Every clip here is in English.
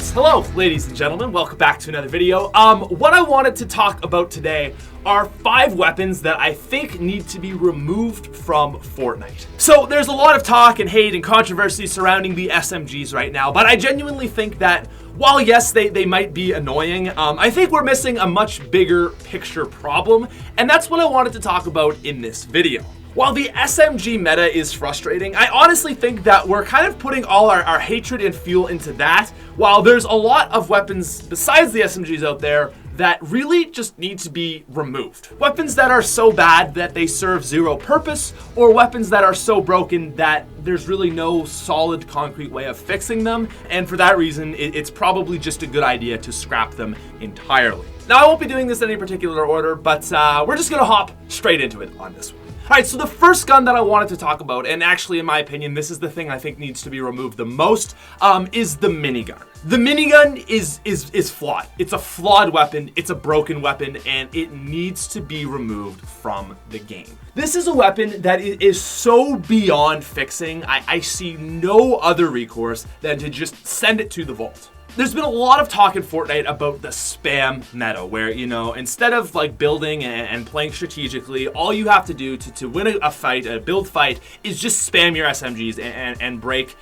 Alright, hello ladies and gentlemen, welcome back to another video. What I wanted to talk about today are 5 weapons that I think need to be removed from Fortnite. So there's a lot of talk and hate and controversy surrounding the SMGs right now, but I genuinely think that while yes, they might be annoying, I think we're missing a much bigger picture problem, and that's what I wanted to talk about in this video. While the SMG meta is frustrating, I honestly think that we're kind of putting all our hatred and fuel into that, while there's a lot of weapons besides the SMGs out there that really just need to be removed. Weapons that are so bad that they serve zero purpose, or weapons that are so broken that there's really no solid concrete way of fixing them, and for that reason, it's probably just a good idea to scrap them entirely. Now, I won't be doing this in any particular order, but we're just gonna hop straight into it on this one. Alright, so the first gun that I wanted to talk about, and actually in my opinion, this is the thing I think needs to be removed the most, is the minigun. The minigun is flawed. It's a flawed weapon, it's a broken weapon, and it needs to be removed from the game. This is a weapon that is so beyond fixing, I see no other recourse than to just send it to the vault. There's been a lot of talk in Fortnite about the spam meta, where, you know, instead of like building and playing strategically, all you have to do to win a fight, a build fight, is just spam your SMGs and break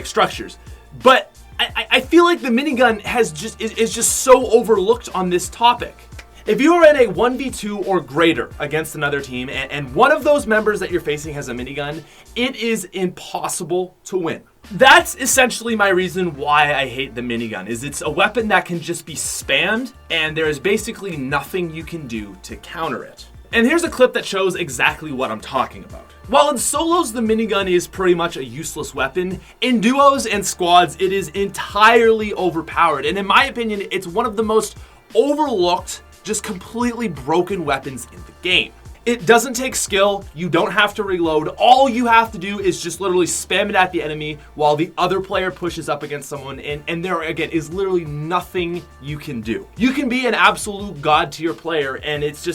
structures. But I feel like the minigun is just so overlooked on this topic. If you are in a 1v2 or greater against another team, and one of those members that you're facing has a minigun, it is impossible to win. That's essentially my reason why I hate the minigun, is it's a weapon that can just be spammed, and there is basically nothing you can do to counter it. And here's a clip that shows exactly what I'm talking about. While in solos the minigun is pretty much a useless weapon, in duos and squads it is entirely overpowered, and in my opinion it's one of the most overlooked, just completely broken weapons in the game. It doesn't take skill, you don't have to reload, all you have to do is just literally spam it at the enemy while the other player pushes up against someone, and there again is literally nothing you can do. You can be an absolute god to your player, and it's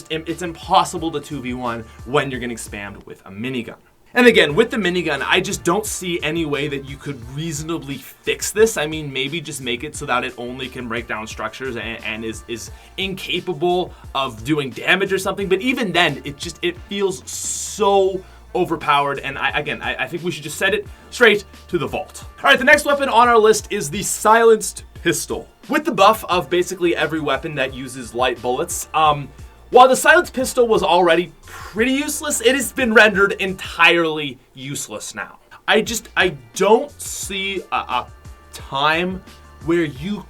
impossible to 2v1 when you're getting spammed with a minigun. And again, with the minigun, I just don't see any way that you could reasonably fix this. I mean, maybe just make it so that it only can break down structures and is incapable of doing damage or something. But even then, it feels so overpowered. And I think we should just send it straight to the vault. All right, the next weapon on our list is the silenced pistol. With the buff of basically every weapon that uses light bullets, while the silenced pistol was already pretty useless, it has been rendered entirely useless now. I don't see a time where you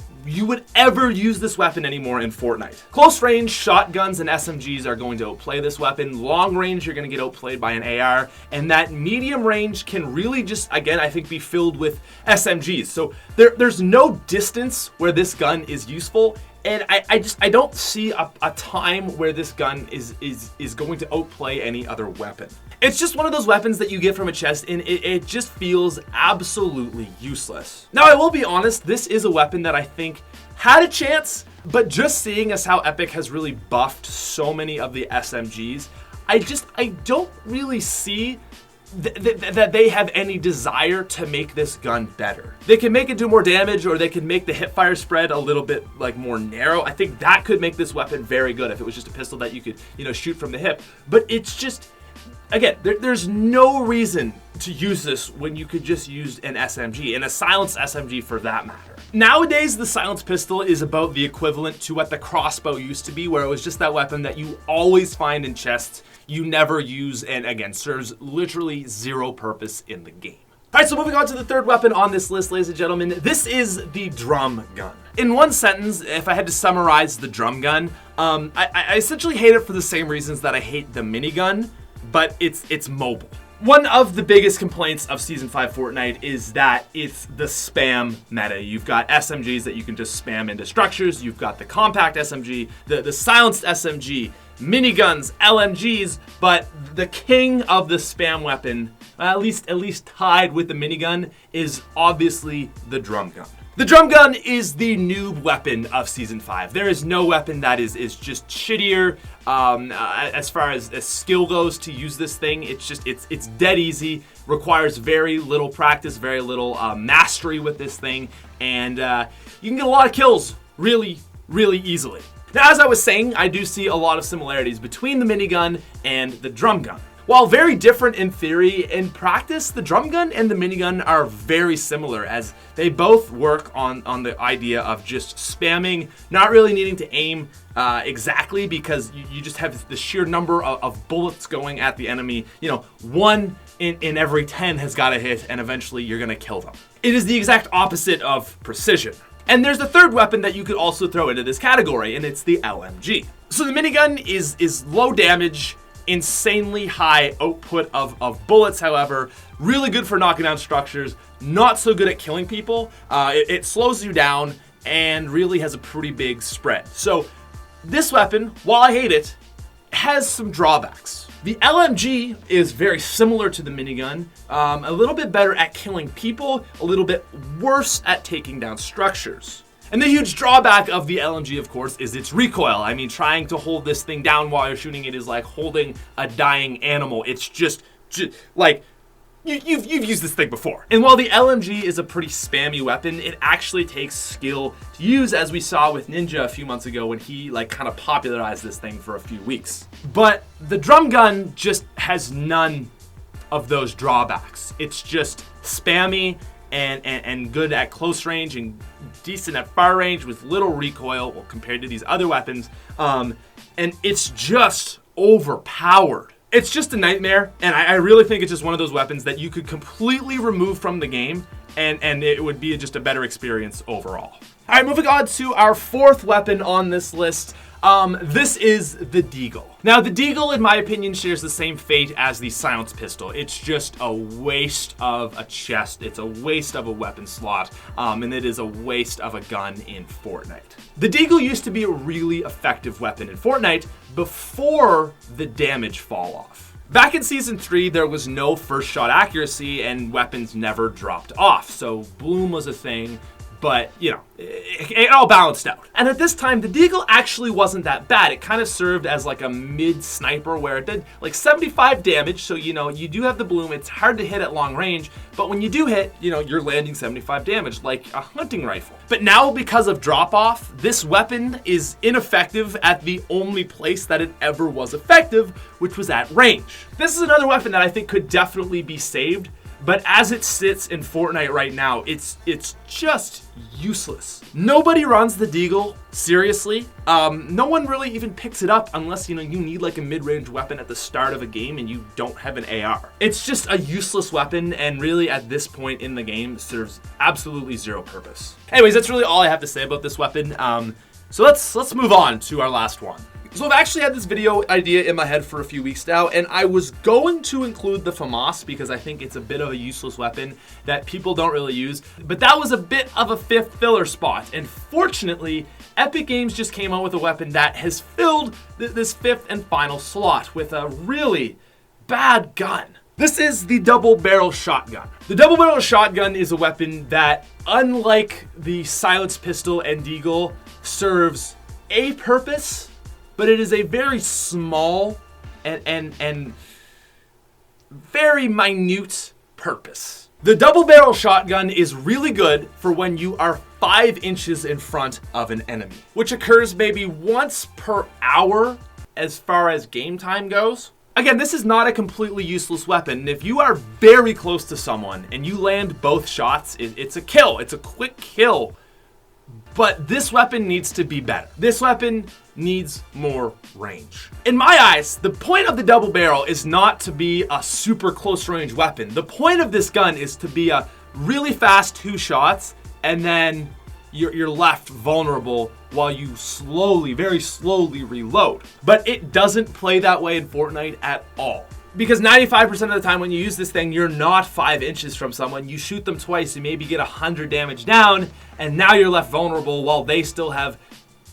would ever use this weapon anymore in Fortnite. Close range shotguns and SMGs are going to outplay this weapon. Long range, you're going to get outplayed by an AR, and that medium range can really just, again, I think be filled with SMGs. So there's no distance where this gun is useful. And I don't see a time where this gun is going to outplay any other weapon. It's just one of those weapons that you get from a chest, and it just feels absolutely useless. Now, I will be honest, this is a weapon that I think had a chance, but just seeing as how Epic has really buffed so many of the SMGs, I don't really see that they have any desire to make this gun better. They can make it do more damage, or they can make the hipfire spread a little bit like more narrow. I think that could make this weapon very good if it was just a pistol that you could, you know, shoot from the hip. But it's just, again, there's no reason to use this when you could just use an SMG, and a silenced SMG for that matter. Nowadays, the silenced pistol is about the equivalent to what the crossbow used to be, where it was just that weapon that you always find in chests, you never use, and again, serves literally zero purpose in the game. All right, so moving on to the third weapon on this list, ladies and gentlemen, this is the drum gun. In one sentence, if I had to summarize the drum gun, I essentially hate it for the same reasons that I hate the minigun, but it's mobile. One of the biggest complaints of Season 5 Fortnite is that it's the spam meta. You've got SMGs that you can just spam into structures, you've got the compact SMG, the silenced SMG, miniguns, LMGs, but the king of the spam weapon, at least tied with the minigun, is obviously the drum gun. The drum gun is the noob weapon of Season 5. There is no weapon that is just shittier as far as skill goes to use this thing. It's dead easy, requires very little practice, very little mastery with this thing, and you can get a lot of kills really, really easily. Now, as I was saying, I do see a lot of similarities between the minigun and the drum gun. While very different in theory, in practice, the drum gun and the minigun are very similar, as they both work on the idea of just spamming, not really needing to aim exactly, because you just have the sheer number of bullets going at the enemy. You know, 1 in every 10 has got to hit, and eventually you're going to kill them. It is the exact opposite of precision. And there's a third weapon that you could also throw into this category, and it's the LMG. So the minigun is low damage, insanely high output of bullets, however, really good for knocking down structures, not so good at killing people. It slows you down and really has a pretty big spread. So this weapon, while I hate it, has some drawbacks. The LMG is very similar to the minigun, a little bit better at killing people, a little bit worse at taking down structures. And the huge drawback of the LMG, of course, is its recoil. I mean, trying to hold this thing down while you're shooting it is like holding a dying animal. It's just like, you've used this thing before. And while the LMG is a pretty spammy weapon, it actually takes skill to use, as we saw with Ninja a few months ago when he like kind of popularized this thing for a few weeks. But the drum gun just has none of those drawbacks. It's just spammy and good at close range and decent at far range with little recoil, well, compared to these other weapons. And it's just overpowered. It's just a nightmare, and I really think it's just one of those weapons that you could completely remove from the game, and it would be just a better experience overall. All right, moving on to our fourth weapon on this list. This is the Deagle. Now, the Deagle, in my opinion, shares the same fate as the silenced pistol. It's just a waste of a chest. It's a waste of a weapon slot, and it is a waste of a gun in Fortnite. The Deagle used to be a really effective weapon in Fortnite before the damage fall off. Back in Season 3, there was no first shot accuracy, and weapons never dropped off, so bloom was a thing. But, you know, it all balanced out. And at this time, the Deagle actually wasn't that bad. It kind of served as like a mid-sniper where it did like 75 damage. So, you know, you do have the bloom. It's hard to hit at long range. But when you do hit, you know, you're landing 75 damage like a hunting rifle. But now, because of drop-off, this weapon is ineffective at the only place that it ever was effective, which was at range. This is another weapon that I think could definitely be saved. But as it sits in Fortnite right now, it's just useless. Nobody runs the Deagle, seriously. No one really even picks it up unless, you know, you need like a mid-range weapon at the start of a game and you don't have an AR. It's just a useless weapon, and really at this point in the game serves absolutely zero purpose. Anyways, that's really all I have to say about this weapon. So let's move on to our last one. So I've actually had this video idea in my head for a few weeks now, and I was going to include the FAMAS because I think it's a bit of a useless weapon that people don't really use, but that was a bit of a fifth filler spot, and fortunately, Epic Games just came out with a weapon that has filled this fifth and final slot with a really bad gun. This is the double barrel shotgun. The double barrel shotgun is a weapon that, unlike the silenced pistol and Deagle, serves a purpose, but it is a very small and very minute purpose. The double barrel shotgun is really good for when you are 5 inches in front of an enemy, which occurs maybe once per hour as far as game time goes. Again, this is not a completely useless weapon. If you are very close to someone and you land both shots, it's a kill. It's a quick kill. But this weapon needs to be better. This weapon needs more range. In my eyes, the point of the double barrel is not to be a super close range weapon. The point of this gun is to be a really fast 2 shots, and then you're left vulnerable while you very slowly reload. But it doesn't play that way in Fortnite at all. Because 95% of the time when you use this thing, you're not 5 inches from someone. You shoot them twice, you maybe get 100 damage down, and now you're left vulnerable while they still have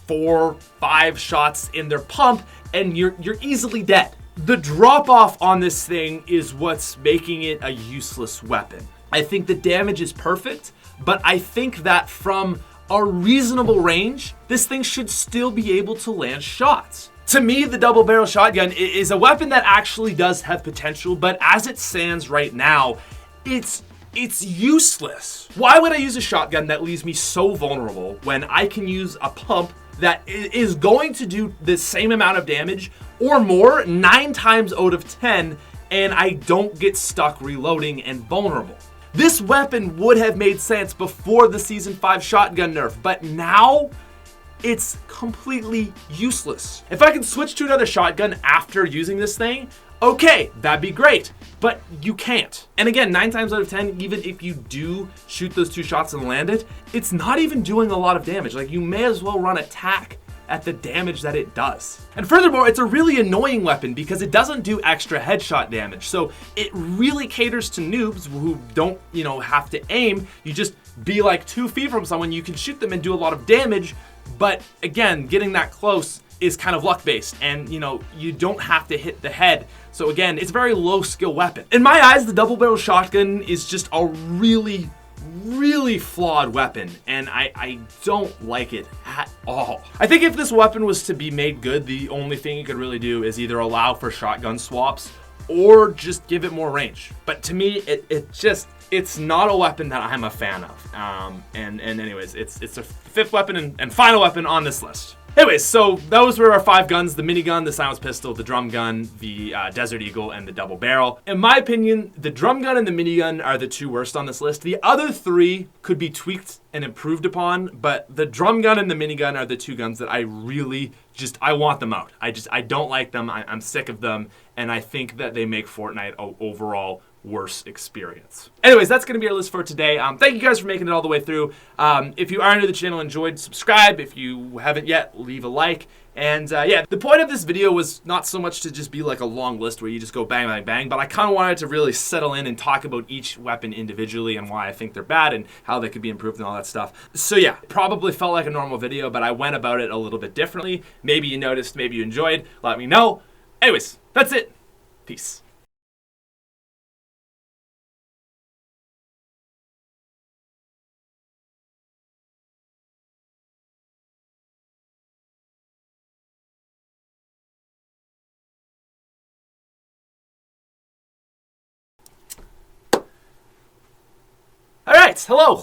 4, 5 shots in their pump, and you're easily dead. The drop off on this thing is what's making it a useless weapon. I think the damage is perfect, but I think that from a reasonable range, this thing should still be able to land shots. To me, the double barrel shotgun is a weapon that actually does have potential, but as it stands right now, it's It's useless. Why would I use a shotgun that leaves me so vulnerable when I can use a pump that is going to do the same amount of damage or more 9 times out of 10, and I don't get stuck reloading and vulnerable? This weapon would have made sense before the Season 5 shotgun nerf, but now it's completely useless. If I can switch to another shotgun after using this thing, okay, that'd be great, but you can't. And again, 9 times out of 10, even if you do shoot those 2 shots and land it, it's not even doing a lot of damage. Like, you may as well run attack at the damage that it does. And furthermore, it's a really annoying weapon because it doesn't do extra headshot damage. So it really caters to noobs who don't, have to aim. You just be like 2 feet from someone, you can shoot them and do a lot of damage. But again, getting that close is kind of luck based, and you don't have to hit the head. So again, it's a very low skill weapon. In my eyes, the double barrel shotgun is just a really flawed weapon, and I don't like it at all. I think if this weapon was to be made good, the only thing it could really do is either allow for shotgun swaps or just give it more range. But to me, it's not a weapon that I'm a fan of. And anyways, it's the 5th weapon and final weapon on this list. Anyways, so those were our 5 guns: the minigun, the silenced pistol, the drum gun, the Desert Eagle, and the double barrel. In my opinion, the drum gun and the minigun are the 2 worst on this list. The other 3 could be tweaked and improved upon, but the drum gun and the minigun are the 2 guns that I really I want them out. I don't like them. I'm sick of them, and I think that they make Fortnite an overall worse experience. Anyways, that's going to be our list for today. Thank you guys for making it all the way through. If you are new to the channel, enjoyed, subscribe. If you haven't yet, leave a like. And yeah, the point of this video was not so much to just be like a long list where you just go bang, bang, bang, but I kind of wanted to really settle in and talk about each weapon individually and why I think they're bad and how they could be improved and all that stuff. So yeah, probably felt like a normal video, but I went about it a little bit differently. Maybe you noticed, maybe you enjoyed. Let me know. Anyways, that's it. Peace. All right, hello.